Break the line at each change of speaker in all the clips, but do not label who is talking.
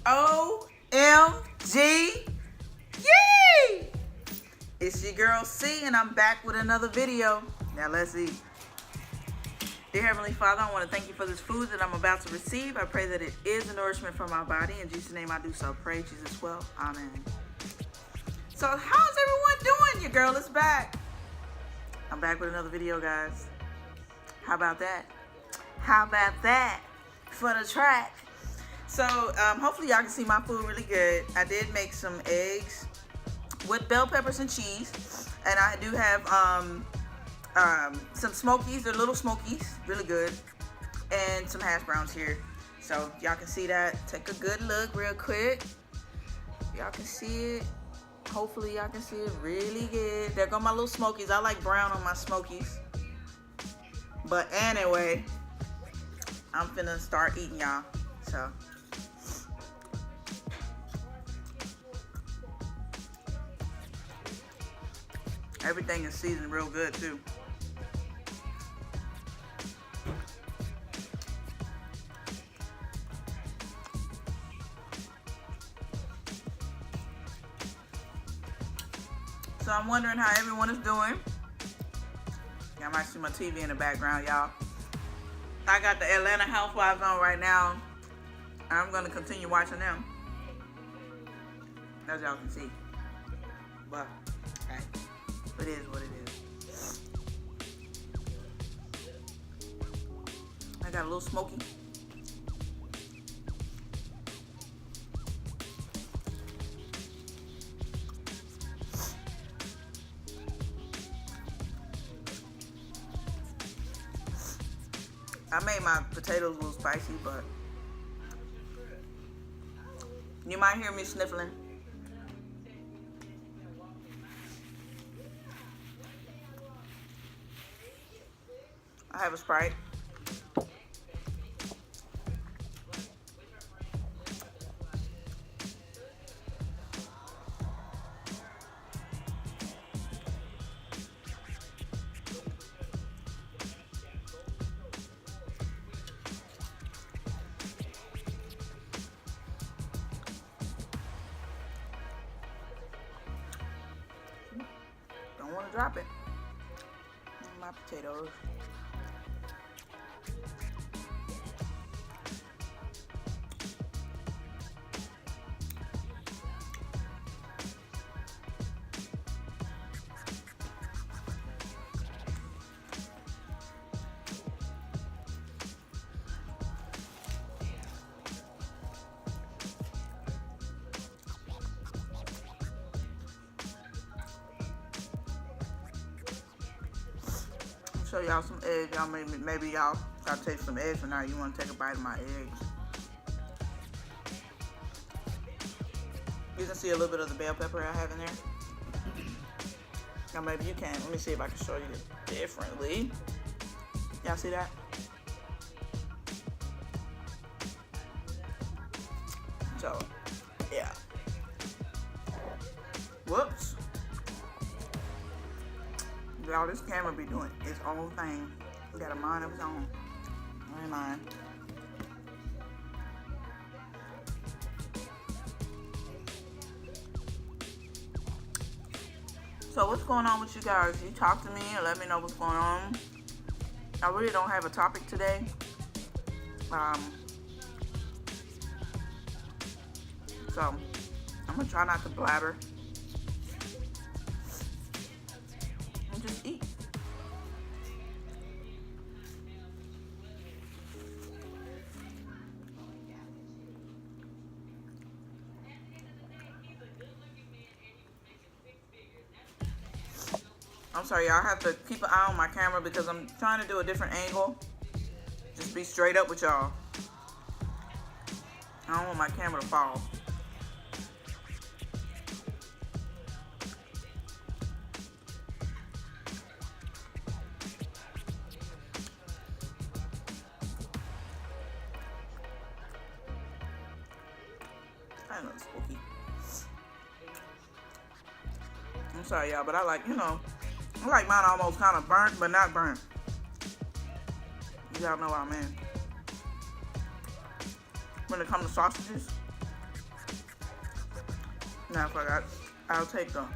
OMG. Yay! It's your girl C, and I'm back with another video. Now let's eat. Dear Heavenly Father, I want to thank you for this food that I'm about to receive. I pray that it is a nourishment for my body. In Jesus' name I do so. Pray Jesus well. Amen. So how's everyone doing? Your girl is back. I'm back with another video, guys. How about that? How about that for the track? So hopefully y'all can see my food really good. I did make some eggs with bell peppers and cheese, and I do have some Smokies. They're little Smokies, really good, and some hash browns here. So y'all can see that. Take a good look real quick. Y'all can see it. Hopefully y'all can see it really good. There go my little Smokies. I like brown on my Smokies. But anyway, I'm finna start eating, y'all. So everything is seasoned real good too. So I'm wondering how everyone is doing. Y'all might see my TV in the background, y'all. I got the Atlanta Housewives on right now. I'm gonna continue watching them, as y'all can see. But okay, it is what it is. I got a little Smokey. I made my potatoes a little spicy, but you might hear me sniffling. I have a Sprite. Don't want to drop it. My potatoes. Show y'all some eggs. Y'all maybe y'all gotta taste some eggs, or now you want to take a bite of my eggs. You can see a little bit of the bell pepper I have in there. Now maybe you can. Let me see if I can show you differently. Y'all see that? So yeah. Whoops. Y'all, this camera be doing its own thing. We got a mind of its own. I ain't lying. So what's going on with you guys? You talk to me and let me know what's going on. I really don't have a topic today. So I'm gonna try not to blabber. Just eat. I'm sorry, y'all. I have to keep an eye on my camera because I'm trying to do a different angle. Just be straight up with y'all. I don't want my camera to fall. I know it's spooky. I'm sorry, y'all, but I like, I like mine almost kind of burnt, but not burnt. Y'all know what I mean. When it comes to sausages, Now, if I got, I'll take a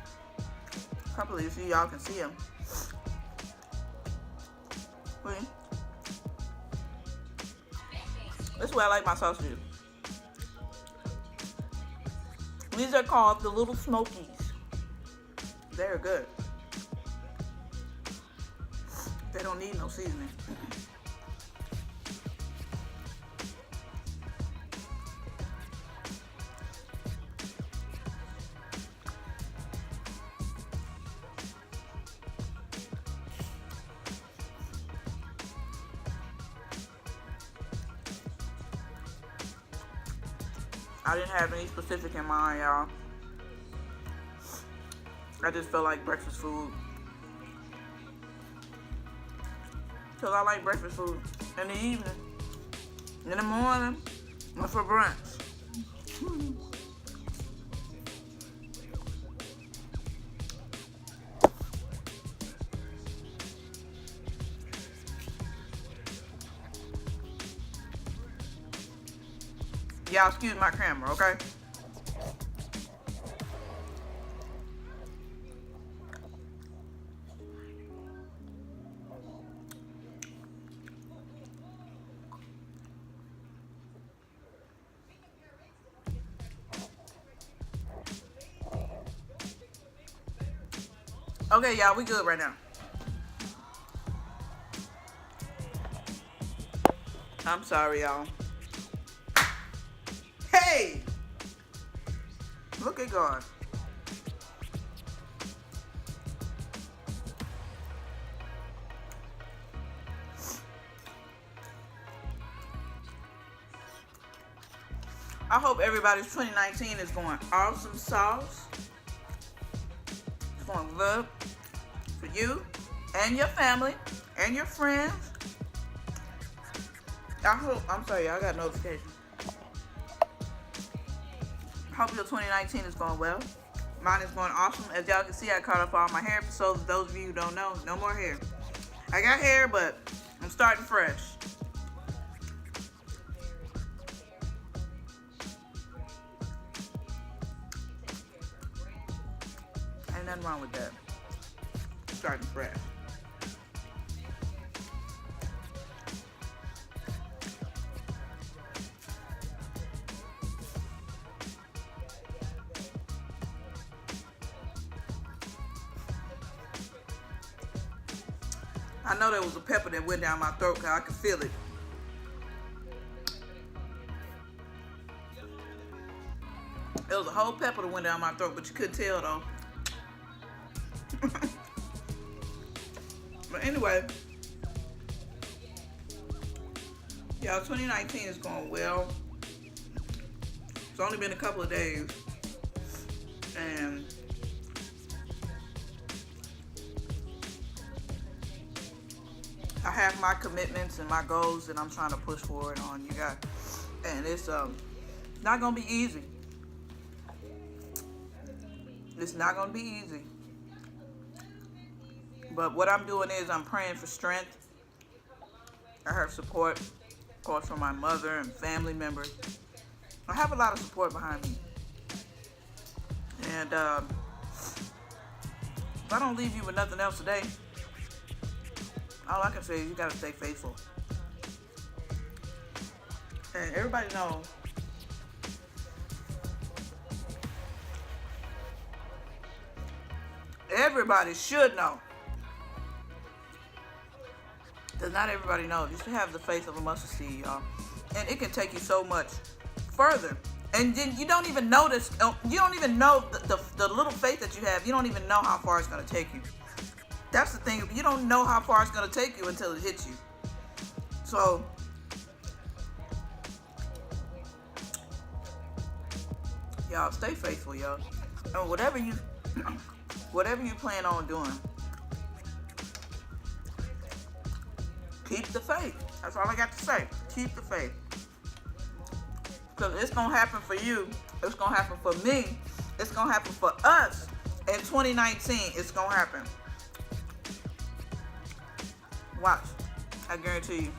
couple of these so y'all can see them. See? This is where I like my sausages. These are called the little Smokies. They're good. They don't need no seasoning. I didn't have any specific in mind, y'all. I just felt like breakfast food. Because I like breakfast food in the evening, in the morning, and for brunch. Y'all excuse my camera, okay? Okay, y'all, we good right now. I'm sorry, y'all. Hey! Look at God. I hope everybody's 2019 is going awesome sauce. It's going good for you and your family and your friends. I'm sorry, y'all, I got notifications. Hope your 2019 is going well. Mine is going awesome. As y'all can see, I cut off all my hair episodes. Those of you who don't know, no more hair. I got hair, but I'm starting fresh. Ain't nothing wrong with that. Starting fresh. I know there was a pepper that went down my throat because I could feel it. There was a whole pepper that went down my throat, but you couldn't tell though. But anyway, y'all, 2019 is going well. It's only been a couple of days, and I have my commitments and my goals that I'm trying to push forward on, you guys. And it's not gonna be easy. It's not gonna be easy. But what I'm doing is I'm praying for strength. I have support, of course, from my mother and family members. I have a lot of support behind me. And if I don't leave you with nothing else today, all I can say is you gotta stay faithful. And everybody knows everybody should know. Because not everybody knows. You should have the faith of a mustard seed, y'all. And it can take you so much further. And then you don't even notice, you don't even know the little faith that you have. You don't even know how far it's going to take you. That's the thing. You don't know how far it's going to take you until it hits you. So, y'all, stay faithful, y'all. And whatever you plan on doing, keep the faith. That's all I got to say. Keep the faith. Because it's going to happen for you. It's going to happen for me. It's going to happen for us. In 2019, it's going to happen. Watch. I guarantee you.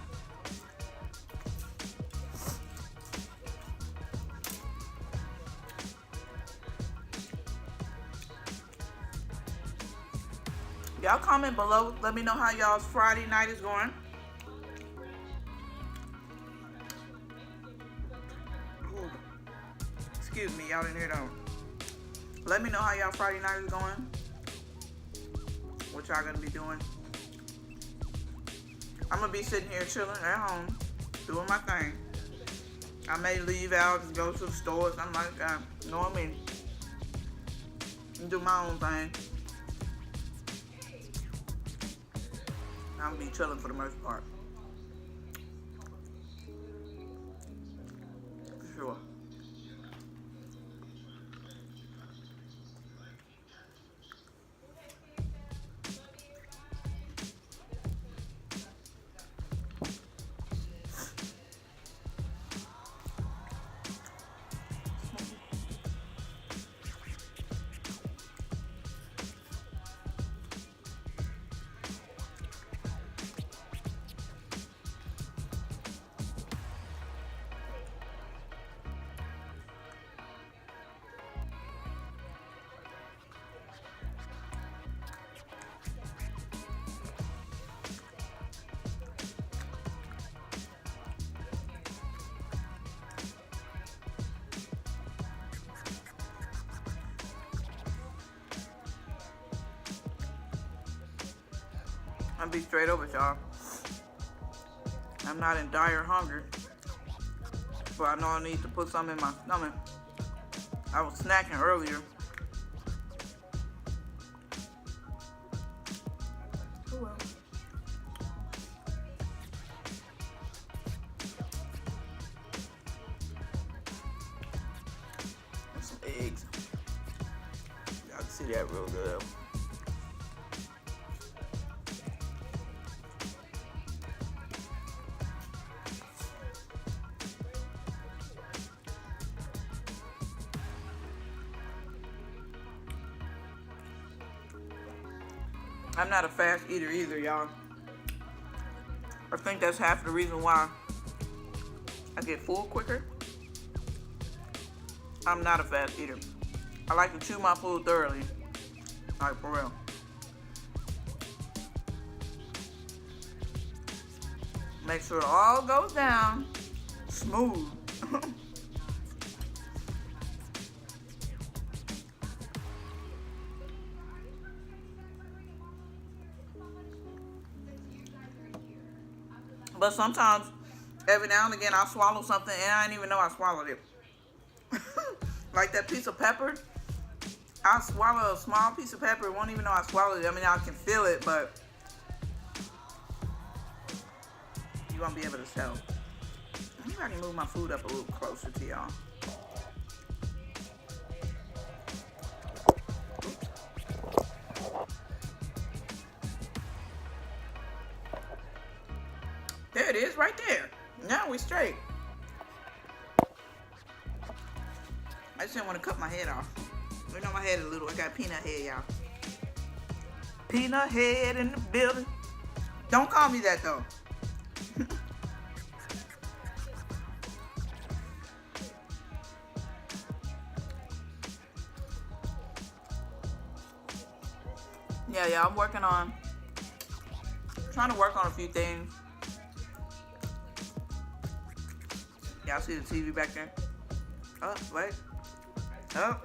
Y'all comment below. Let me know how y'all's Friday night is going. Ooh. Excuse me, y'all didn't hear that. Let me know how y'all Friday night is going. What y'all gonna be doing. I'm gonna be sitting here chilling at home, doing my thing. I may leave out and go to the store, something like that. You know what I mean? And do my own thing. I'm gonna be chilling for the most part. For sure. I'm gonna be straight up with y'all. I'm not in dire hunger, but I know I need to put something in my stomach. I was snacking earlier. Oh well. And some eggs. Y'all can see that real good. I'm not a fast eater either, y'all. I think that's half the reason why I get full quicker. I'm not a fast eater. I like to chew my food thoroughly. Like, for real. Make sure it all goes down smooth. But sometimes, every now and again, I'll swallow something and I didn't even know I swallowed it. Like that piece of pepper. I'll swallow a small piece of pepper, won't even know I swallowed it. I mean, I can feel it, but you won't be able to tell. Maybe I can move my food up a little closer to y'all. There it is, right there. Now we straight. I just didn't want to cut my head off. You know my head is a little. I got peanut head, y'all. Peanut head in the building. Don't call me that though. Yeah, I'm trying to work on a few things. Y'all see the TV back there? Oh, wait. Oh.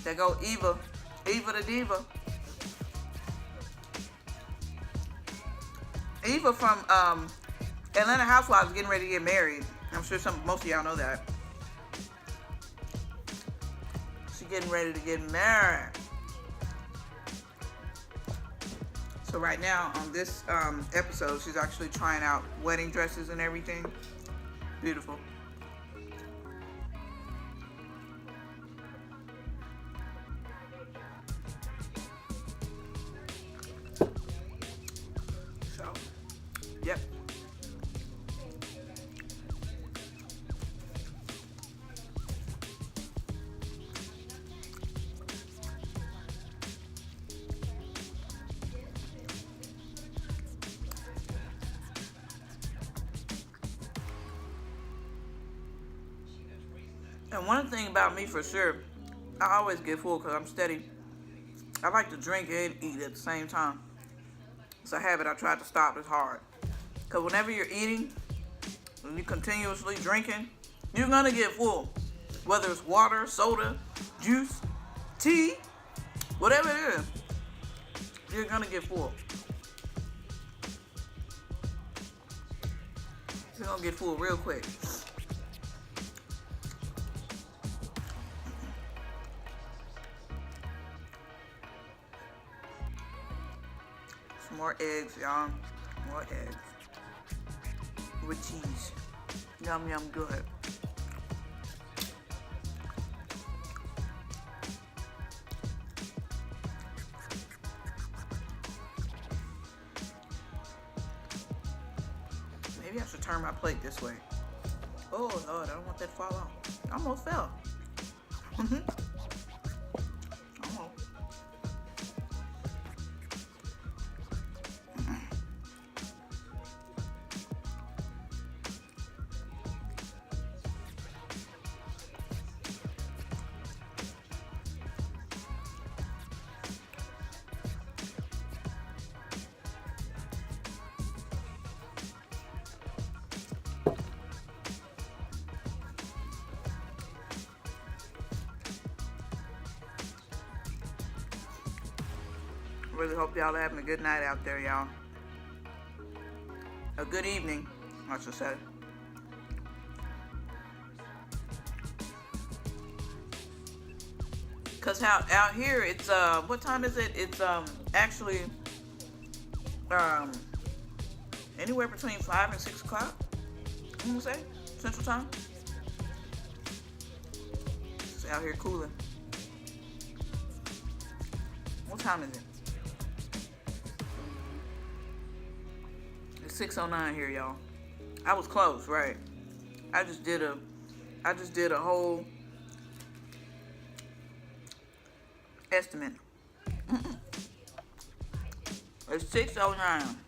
There go Eva. Eva the Diva. Eva from Atlanta Housewives is getting ready to get married. I'm sure most of y'all know that. She's getting ready to get married. So right now on this episode, she's actually trying out wedding dresses and everything. Beautiful. So, yep. And one thing about me for sure, I always get full because I'm steady I like to drink and eat at the same time. It's a habit I tried to stop. It's hard. Because whenever you're eating, when you're continuously drinking, you're going to get full. Whether it's water, soda, juice, tea, whatever it is, you're going to get full. You're going to get full real quick. Some more eggs, y'all. More eggs. With cheese. Yum, yum, good. Maybe I should turn my plate this way. Oh, Lord, I don't want that to fall off. I almost fell. Almost. Really hope y'all are having a good night out there, y'all. A good evening, I should say. Cause out here it's what time is it? It's actually anywhere between 5 and 6 o'clock. I'm gonna say Central Time. It's out here cooling. What time is it? 6:09 here, y'all. I was close, right? I just did a whole estimate. It's 6:09.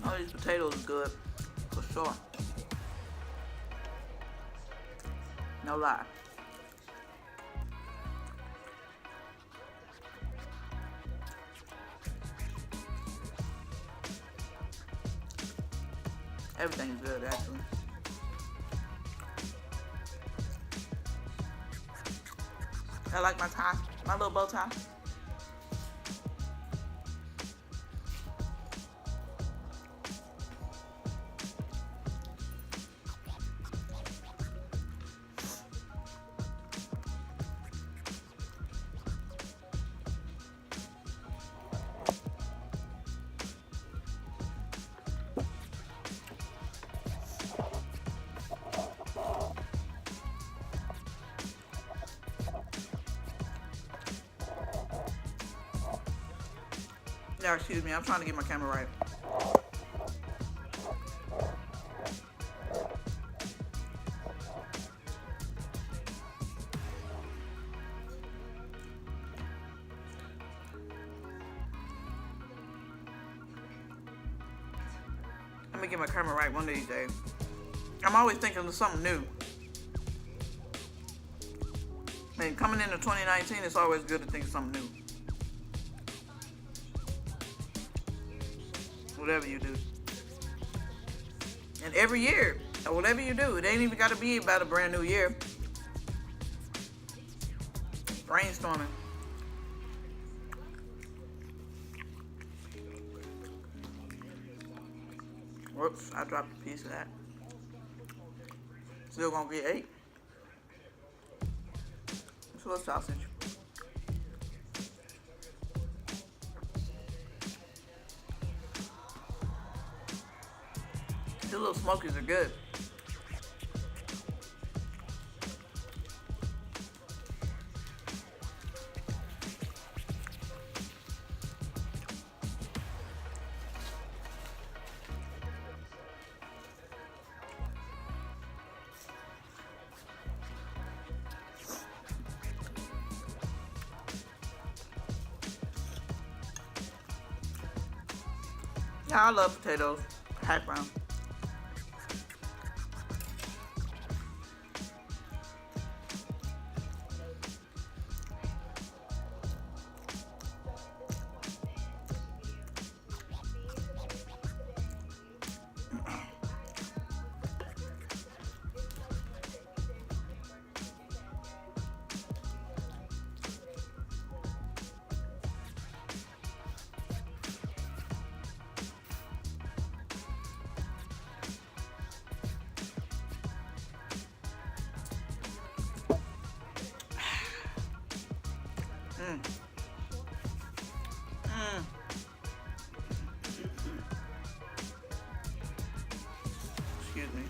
Oh, these potatoes are good, for sure. No lie. Everything's good, actually. I like my tie, my little bow tie. Yeah, excuse me, I'm trying to get my camera right. Let me get my camera right one of these days. I'm always thinking of something new. And coming into 2019, it's always good to think of something new. Whatever you do. And every year, or whatever you do, it ain't even got to be about a brand new year. Brainstorming. Whoops, I dropped a piece of that. Still gonna be 8. It's a little sausage. The little Smokies are good. I love potatoes. Hash brown. Excuse me.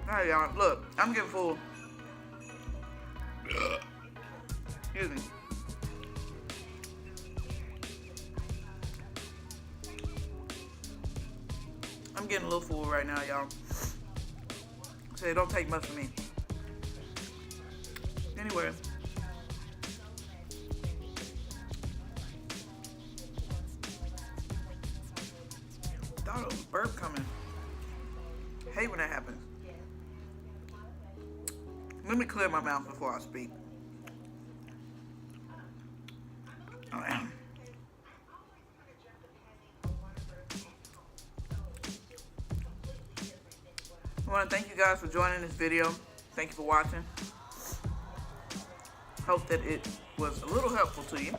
Alright, y'all. Look, I'm getting full. Excuse me. I'm getting a little full right now, y'all. So it don't take much for me. Anyway. Thought it was a burp coming. Hate when that happens. Let me clear my mouth before I speak. I want to thank you guys for joining this video. Thank you for watching. Hope that it was a little helpful to you,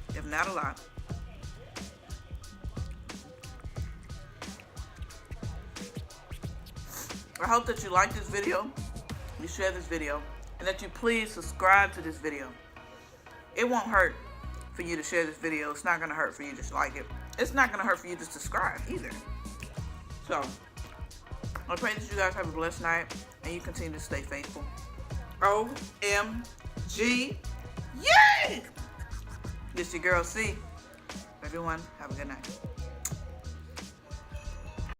if not a lot. I hope that you like this video, you share this video, and that you please subscribe to this video. It won't hurt for you to share this video. It's not going to hurt for you to just like it. It's not going to hurt for you to subscribe either. So, I pray that you guys have a blessed night and you continue to stay faithful. OMG. Yay! This your girl C. Everyone, have a good night.